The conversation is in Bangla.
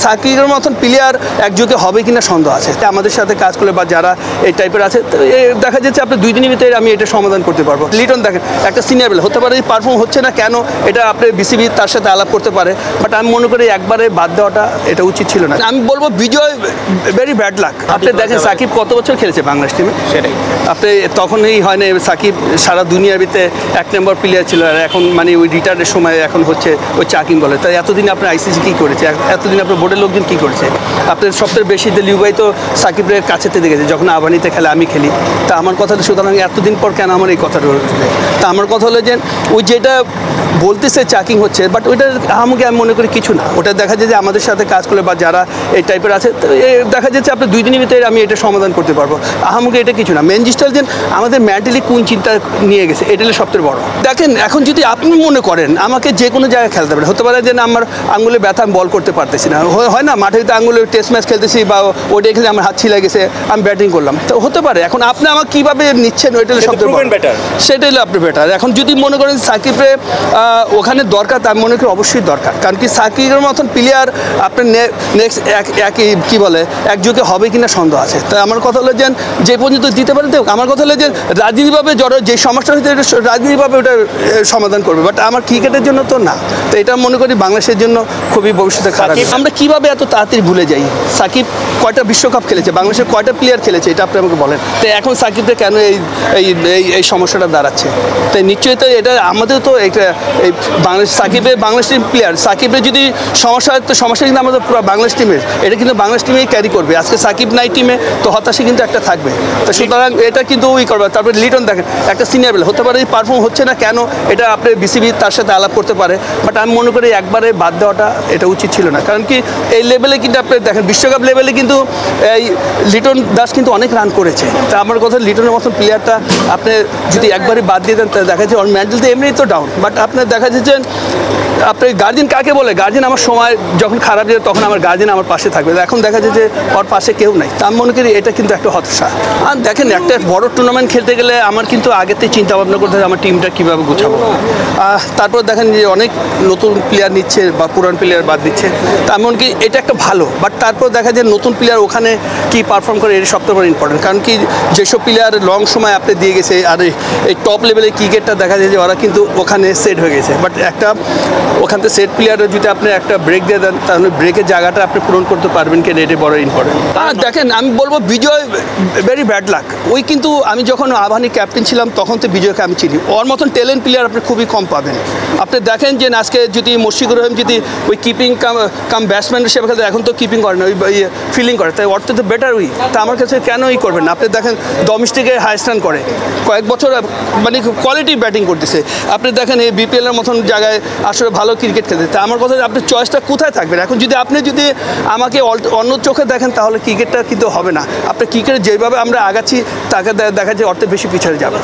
সাকিবের মতন প্লেয়ার একযোগে হবে কিনা সন্দেহ আছে। আমাদের সাথে কাজ করলে বা যারা এই টাইপের আছে দেখা যাচ্ছে আপনি 2 দিনের ভিতরে আমি এটা সমাধান করতে পারবো। লিটন দেখেন একটা সিনিয়র প্লেয়ার হতে পারে, পারফর্ম হচ্ছে না কেন এটা আপনি বিসিবি তার সাথে আলাপ করতে পারে, বাট আমি মনে করি একবারে বাদ দেওয়াটা এটা উচিত ছিল না। আমি বলবো বিজয় ভেরি ব্যাড লাক। আপনি দেখেন সাকিব কত বছর খেলেছে বাংলাদেশ টিমে, সেটাই আপনি তখনই হয় না সাকিব সারা দুনিয়ার ভিতরে 1 নম্বর প্লেয়ার ছিল, আর এখন মানে ওই রিটায়ারের সময় এখন হচ্ছে ওই চাকিং বলে। তাই এতদিন আপনার আইসিসি কী করেছে, এতদিন আপনার বোর্ডের লোকজন কী করেছে? আপনার সবথেকে বেশি লিউ ভাই তো সাকিবের কাছেতে দেখেছে যখন আবানিতে খেলে, আমি খেলি। তা আমার কথা হলো সুতরাং এতদিন পর কেন আমার এই কথাটা উঠবে? তা আমার কথা হলো যে ওই যেটা বলতেছে চাকিং হচ্ছে, বাট ওইটা আমাকে আমি মনে করি কিছু না। ওটা দেখা যায় যে আমাদের সাথে কাজ করলে বা যারা এই টাইপের আছে দেখা যাচ্ছে আপনি 2 দিনের ভিতরে আমি এটা সমাধান করতে পারবো। আমাকে এটা কিছু না। মেন জিনিসটা যে আমাদের মেন্টালি কোন চিন্তা নিয়ে গেছে এটা হলো সবথেকে বড়। দেখেন এখন যদি আপনি মনে করেন আমাকে যে কোনো জায়গায় খেলতে পারে, হতে পারে যে না আমার আঙুলে ব্যথা আমি বল করতে পারতেছি না, হয় না মাঠে আঙুলে টেস্ট ম্যাচ খেলতেছি বা ওটা খেলে আমার হাত ছিলা গেছে, আমি ব্যাটিং করলাম, তো হতে পারে। এখন আপনি আমাকে কীভাবে নিচ্ছেন ওইটা হলো সবথেকে বেটার, সেটাই হলো আপনি বেটার। এখন যদি মনে করেন সাকিবের ওখানে দরকার, তার মনে করি অবশ্যই দরকার, কারণ কি সাকিবের মতন প্লেয়ার আপনার নেক্সট একই কী বলে একযোগে হবে কিনা সন্দেহ আছে। তাই আমার কথা হলো যে পর্যন্ত দিতে পারে দেখ। আমার কথা হলো যে রাজনীতিভাবে যে সমস্যা হয়েছে রাজনীতিভাবে ওটা সমাধান করবে, বাট আমার ক্রিকেটের জন্য তো না। তো এটা মনে করি বাংলাদেশের জন্য খুবই ভবিষ্যতে খারাপ। আমরা কীভাবে এত তাড়াতাড়ি ভুলে যাই সাকিব কয়টা বিশ্বকাপ খেলেছে, বাংলাদেশের কয়টা প্লেয়ার খেলেছে, এটা আপনি আমাকে বলেন। তো এখন সাকিবটা কেন এই সমস্যাটা দাঁড়াচ্ছে? তাই নিশ্চয়ই তো এটা আমাদের তো এটা এই বাংলাদেশ টিম প্লেয়ার সাকিবের যদি সমস্যা হয় তো সমস্যা কিন্তু আমাদের পুরো বাংলাদেশ টিমের, এটা কিন্তু বাংলাদেশ টিমেই ক্যারি করবে। আজকে সাকিব নাই টিমে তো হতাশা কিন্তু একটা থাকবে। তো সুতরাং এটা কিন্তু ওই করবে। তারপরে লিটন দেখেন একটা সিনিয়র প্লেয়ার হতে পারে, পারফর্ম হচ্ছে না কেন এটা আপনি বিসিবি তার সাথে আলাপ করতে পারে, বাট আমি মনে করি একবারে বাদ দেওয়াটা এটা উচিত ছিল না। কারণ কি এই লেভেলে কিন্তু আপনি দেখেন বিশ্বকাপ লেভেলে কিন্তু এই লিটন দাস কিন্তু অনেক রান করেছে। তা আমার কথা লিটনের মতন প্লেয়ারটা আপনি যদি একবারে বাদ দিয়ে দেন তাহলে দেখা যাচ্ছে ওর মেন্টাল তো এমনি তো ডাউন, বাট আপনার দেখা যাচ্ছে আপনি গার্জিয়ান কাকে বলে, গার্জিয়ান আমার সময় যখন খারাপ যায় তখন আমার গার্জিয়ান আমার পাশে থাকবে। এখন দেখা যায় যে ওর পাশে কেউ নাই। তা আমি মনে করি এটা কিন্তু একটা হতাশা। আর দেখেন একটা বড় টুর্নামেন্ট খেলতে গেলে আমার কিন্তু আগেতেই চিন্তা ভাবনা করতে হবে আমার টিমটা কীভাবে গুছাবো। তারপর দেখেন যে অনেক নতুন প্লেয়ার নিচ্ছে বা পুরান প্লেয়ার বাদ দিচ্ছে, তা এমনকি এটা একটা ভালো, বাট তারপর দেখা যায় নতুন প্লেয়ার ওখানে কি পারফর্ম করে এটা সবথেকে বড় ইম্পর্টেন্ট। কারণ কি যেসব প্লেয়ার লং সময় আপনি দিয়ে গেছে আর এই টপ লেভেলের ক্রিকেটটা দেখা যায় যে ওরা কিন্তু ওখানে সেট হয়ে গেছে, বাট একটা ওখান থেকে সেট প্লেয়ারের যদি আপনি একটা ব্রেক দিয়ে দেন তাহলে ব্রেকের জায়গাটা আপনি পূরণ করতে পারবেন কিনা এটা বড় ইম্পর্টেন্ট। দেখেন আমি বলবো বিজয় ভেরি ব্যাড লাক। ওই কিন্তু আমি যখন আবাহনী ক্যাপ্টেন ছিলাম তখন তো বিজয়কে আমি চিনি, ওর মতন ট্যালেন্ট প্লেয়ার আপনি খুবই কম পাবেন। আপনি দেখেন যে আজকে যদি মুশফিকুর রহিম যদি ওই কিপিং কাম ব্যাটসম্যান হিসেবে খেলতে, এখন তো কিপিং করে না, ওই ফিল্ডিং করে, তাই অর্থ তো বেটার ওই। তা আমার কাছে কেন করবেন না? আপনি দেখেন ডোমেস্টিকে হাইস্ট রান করে কয়েক বছর, মানে কোয়ালিটি ব্যাটিং করতেছে। আপনি দেখেন এই বিপিএলের মতন জায়গায় আসলে ভালো ক্রিকেট খেলতে। তা আমার কথা আপনার চয়েসটা কোথায় থাকবেন? এখন যদি আপনি আমাকে অন্য চোখে দেখেন তাহলে ক্রিকেটটা কিন্তু হবে না। আপনার ক্রিকেট যেভাবে আমরা আগাচ্ছি তাকে দেখা যায় অর্থে বেশি পিছিয়ে যাবে।